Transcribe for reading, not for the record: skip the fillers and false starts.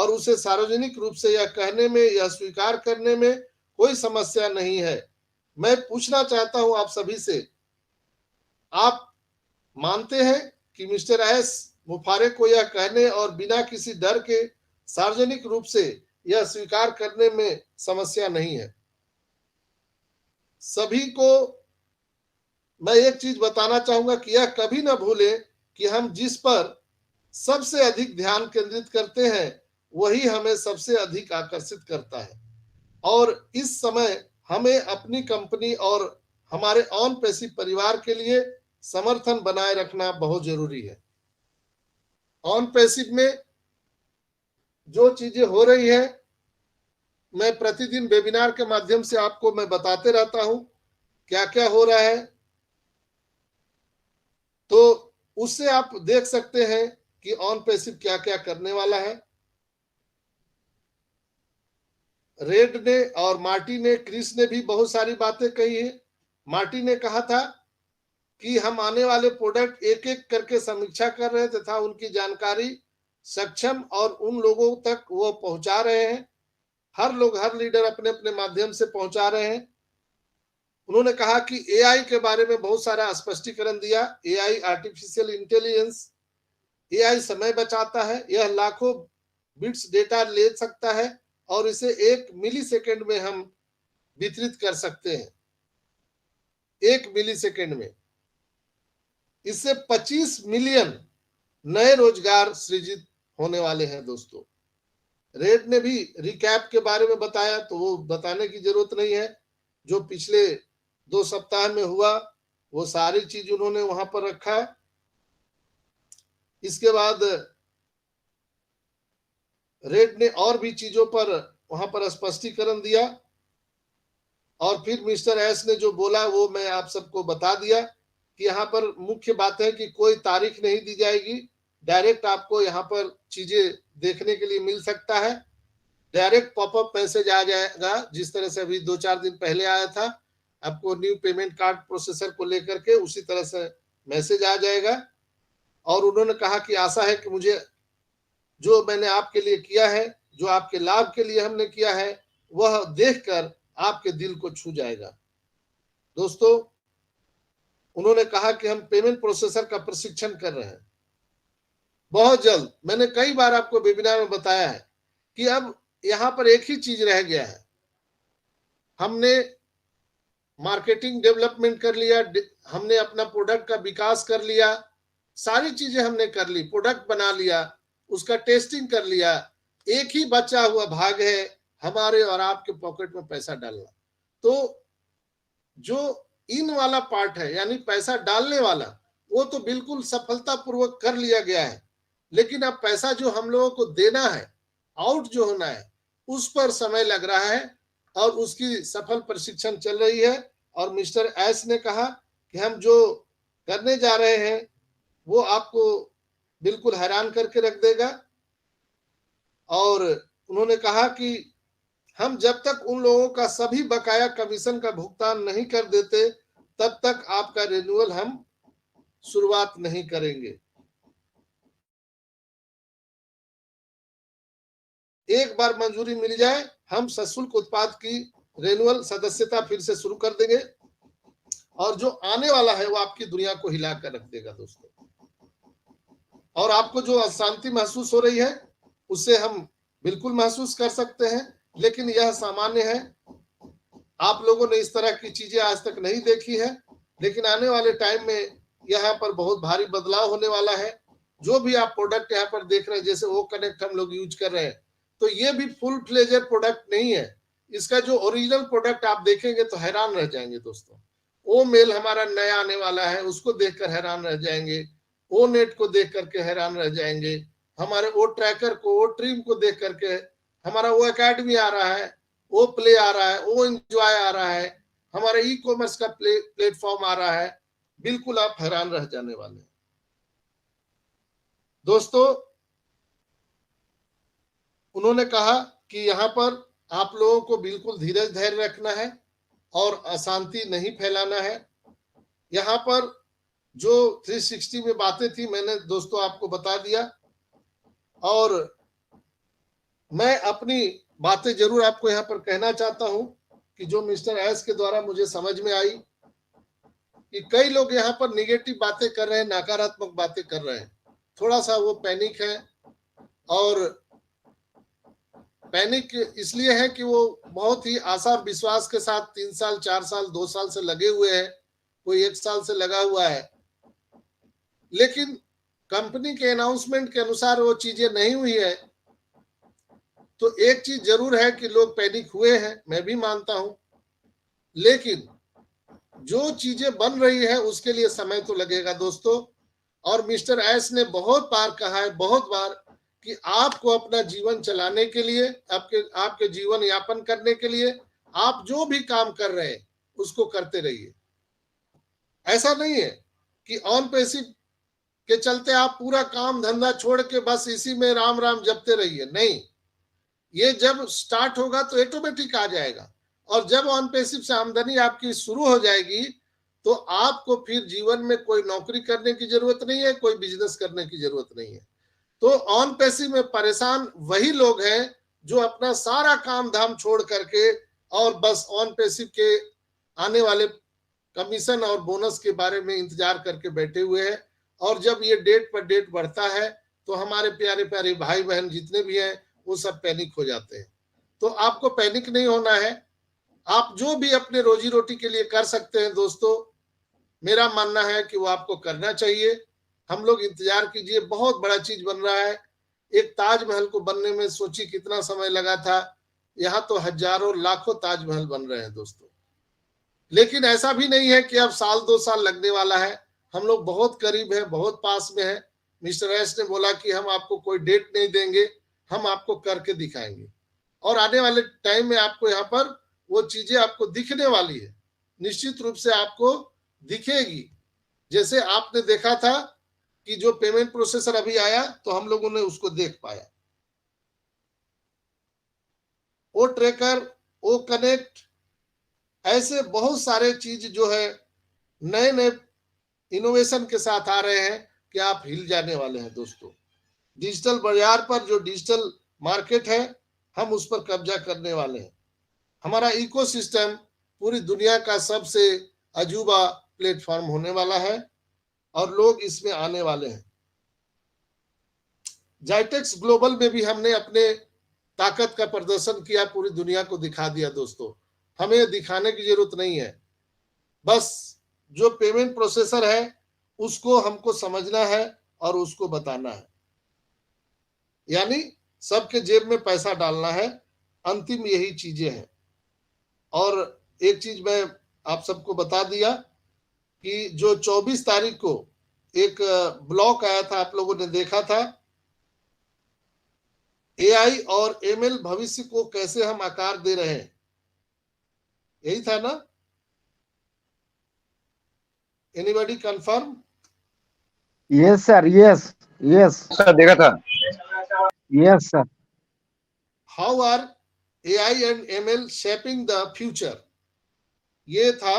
और उसे सार्वजनिक रूप से यह कहने में, यह स्वीकार करने में कोई समस्या नहीं है। मैं पूछना चाहता हूं आप सभी से, आप मानते हैं कि मिस्टर एस मुफारेक को यह कहने और बिना किसी डर के सार्वजनिक रूप से यह स्वीकार करने में समस्या नहीं है? सभी को मैं एक चीज बताना चाहूंगा कि यह कभी ना भूलें कि हम जिस पर सबसे अधिक ध्यान केंद्रित करते हैं वही हमें सबसे अधिक आकर्षित करता है, और इस समय हमें अपनी कंपनी और हमारे ऑन पैसिव परिवार के लिए समर्थन बनाए रखना बहुत जरूरी है। ऑन पैसिव में जो चीजें हो रही है, मैं प्रतिदिन वेबिनार के माध्यम से आपको मैं बताते रहता हूं क्या क्या हो रहा है, तो उससे आप देख सकते हैं कि ऑन पैसिव क्या क्या करने वाला है। रेड ने और मार्टी ने, क्रिस ने भी बहुत सारी बातें कही है। मार्टी ने कहा था कि हम आने वाले प्रोडक्ट एक एक करके समीक्षा कर रहे थे तथा उनकी जानकारी सक्षम और उन लोगों तक वो पहुंचा रहे हैं। हर लोग, हर लीडर अपने अपने माध्यम से पहुंचा रहे हैं। उन्होंने कहा कि एआई के बारे में बहुत सारा स्पष्टीकरण दिया। एआई, आर्टिफिशियल इंटेलिजेंस, एआई समय बचाता है। यह लाखों बिट्स डेटा ले सकता है और इसे 1 मिली सेकेंड में हम वितरित कर सकते हैं। 1 मिली सेकेंड में इससे 25 मिलियन नए रोजगार सृजित होने वाले हैं। दोस्तों, रेड ने भी रिकैप के बारे में बताया, तो वो बताने की जरूरत नहीं है। जो पिछले 2 सप्ताह में हुआ वो सारी चीज उन्होंने वहां पर रखा है। इसके बाद रेड ने और भी चीजों पर वहां पर स्पष्टीकरण दिया, और फिर मिस्टर एस ने जो बोला वो मैं आप सबको बता दिया कि यहाँ पर मुख्य बात है कि कोई तारीख नहीं दी जाएगी। डायरेक्ट आपको यहाँ पर चीजें देखने के लिए मिल सकता है। डायरेक्ट पॉपअप मैसेज आ जाएगा, जिस तरह से अभी 2-4 दिन पहले आया था आपको न्यू पेमेंट कार्ड प्रोसेसर को लेकर के, उसी तरह से मैसेज आ जाएगा। और उन्होंने कहा कि आशा है कि मुझे जो मैंने आपके लिए किया है, जो आपके लाभ के लिए हमने किया है, वह देखकर आपके दिल को छू जाएगा। दोस्तों, उन्होंने कहा कि हम पेमेंट प्रोसेसर का प्रशिक्षण कर रहे हैं बहुत जल्द। मैंने कई बार आपको वेबिनार में बताया है कि अब यहाँ पर एक ही चीज रह गया है। हमने मार्केटिंग डेवलपमेंट कर लिया, हमने अपना प्रोडक्ट का विकास कर लिया, सारी चीजें हमने कर ली, प्रोडक्ट बना लिया, उसका टेस्टिंग कर लिया। एक ही बचा हुआ भाग है हमारे और आपके पॉकेट में पैसा डालना। तो जो इन वाला पार्ट है, यानी पैसा डालने वाला, वो तो बिल्कुल सफलतापूर्वक कर लिया गया है। लेकिन अब पैसा जो हम लोगों को देना है, आउट जो होना है, उस पर समय लग रहा है और उसकी सफल प्रशिक्षण चल रही है। और मिस्टर एस ने कहा कि हम जो करने जा रहे हैं वो आपको बिल्कुल हैरान करके रख देगा। और उन्होंने कहा कि हम जब तक उन लोगों का सभी बकाया कमीशन का भुगतान नहीं कर देते तब तक आपका रिन्यूअल हम शुरुआत नहीं करेंगे। एक बार मंजूरी मिल जाए, हम सशुल्क उत्पाद की रिन्यूअल सदस्यता फिर से शुरू कर देंगे, और जो आने वाला है वो आपकी दुनिया को हिला कर रख देगा। दोस्तों, और आपको जो अशांति महसूस हो रही है उससे हम बिल्कुल महसूस कर सकते हैं, लेकिन यह सामान्य है। आप लोगों ने इस तरह की चीजें आज तक नहीं देखी है, लेकिन आने वाले टाइम में यहाँ पर बहुत भारी बदलाव होने वाला है। जो भी आप प्रोडक्ट यहाँ पर देख रहे हैं, जैसे वो कनेक्ट हम लोग यूज कर रहे हैं, तो ये भी फुल फ्लेजेड प्रोडक्ट नहीं है। इसका जो ओरिजिनल प्रोडक्ट आप देखेंगे तो हैरान रह जाएंगे। दोस्तों, ओ मेल हमारा नया आने वाला है, उसको देखकर हैरान रह जाएंगे। ओ नेट को देख करके हैरान रह जाएंगे। हमारे ओ ट्रैकर को, ओ ट्रीम को देख करके, हमारा वो एकेडमी आ रहा है, वो प्ले आ रहा है, वो एंजॉय आ रहा है, हमारा ई कॉमर्स का प्लेटफॉर्म आ रहा है। बिल्कुल आप हैरान रह जाने वाले हैं। दोस्तों, उन्होंने कहा कि यहाँ पर आप लोगों को बिल्कुल धीरज धैर्य रखना है और अशांति नहीं फैलाना है। यहाँ पर जो 360 में बातें थी मैंने दोस्तों आपको बता दिया। और मैं अपनी बातें जरूर आपको यहाँ पर कहना चाहता हूं कि जो मिस्टर एस के द्वारा मुझे समझ में आई कि कई लोग यहाँ पर निगेटिव बातें कर रहे हैं, नकारात्मक बातें कर रहे हैं। थोड़ा सा वो पैनिक है, और पैनिक इसलिए है कि वो बहुत ही आशा विश्वास के साथ 3 साल 4 साल 2 साल से लगे हुए हैं, कोई 1 साल से लगा हुआ है, लेकिन कंपनी के अनाउंसमेंट के अनुसार वो चीजें नहीं हुई है। तो एक चीज जरूर है कि लोग पैनिक हुए हैं, मैं भी मानता हूं, लेकिन जो चीजें बन रही है उसके लिए समय तो लगेगा दोस्तों। और मिस्टर एस ने बहुत बार कहा है, बहुत बार, कि आपको अपना जीवन चलाने के लिए, आपके जीवन यापन करने के लिए आप जो भी काम कर रहे हैं उसको करते रहिए। ऐसा नहीं है कि ऑन पैसिव के चलते आप पूरा काम धंधा छोड़ के बस इसी में राम राम जपते रहिए, नहीं। ये जब स्टार्ट होगा तो ऑटोमेटिक आ जाएगा, और जब ऑन पैसिव से आमदनी आपकी शुरू हो जाएगी तो आपको फिर जीवन में कोई नौकरी करने की जरूरत नहीं है, कोई बिजनेस करने की जरूरत नहीं है। तो ऑन पैसिव में परेशान वही लोग हैं जो अपना सारा काम धाम छोड़ करके और बस ऑन पैसिव के आने वाले कमीशन और बोनस के बारे में इंतजार करके बैठे हुए हैं। और जब ये डेट पर डेट बढ़ता है तो हमारे प्यारे प्यारे भाई बहन जितने भी हैं वो सब पैनिक हो जाते हैं। तो आपको पैनिक नहीं होना है। आप जो भी अपने रोजी रोटी के लिए कर सकते हैं दोस्तों, मेरा मानना है कि वो आपको करना चाहिए। हम लोग इंतजार कीजिए, बहुत बड़ा चीज बन रहा है। एक ताजमहल को बनने में सोची कितना समय लगा था, यहाँ तो हजारों लाखों ताजमहल बन रहे हैं दोस्तों। लेकिन ऐसा भी नहीं है कि अब साल 2 साल लगने वाला है, हम लोग बहुत करीब है, बहुत पास में है। मिस्टर एस ने बोला कि हम आपको कोई डेट नहीं देंगे, हम आपको करके दिखाएंगे, और आने वाले टाइम में आपको यहाँ पर वो चीजें आपको दिखने वाली है, निश्चित रूप से आपको दिखेगी। जैसे आपने देखा था कि जो पेमेंट प्रोसेसर अभी आया तो हम लोगों ने उसको देख पाया, ओ ट्रैकर, ओ कनेक्ट, ऐसे बहुत सारे चीज जो है नए नए इनोवेशन के साथ आ रहे हैं कि आप हिल जाने वाले हैं दोस्तों। डिजिटल बाजार पर जो डिजिटल मार्केट है, हम उस पर कब्जा करने वाले हैं। हमारा इकोसिस्टम पूरी दुनिया का सबसे अजूबा प्लेटफॉर्म होने वाला है और लोग इसमें आने वाले हैं। जाइटेक्स ग्लोबल में भी हमने अपने ताकत का प्रदर्शन किया, पूरी दुनिया को दिखा दिया दोस्तों। हमें दिखाने की जरूरत नहीं है, बस जो पेमेंट प्रोसेसर है उसको हमको समझना है और उसको बताना है, यानी सबके जेब में पैसा डालना है। अंतिम यही चीजें हैं। और एक चीज मैं आप सबको बता दिया कि जो 24 तारीख को एक ब्लॉग आया था, आप लोगों ने देखा था, एआई और एमएल भविष्य को कैसे हम आकार दे रहे हैं, यही था ना? Anybody confirm? Yes sir, yes sir देखा था। Yes sir. How are AI and ML shaping the future, ये था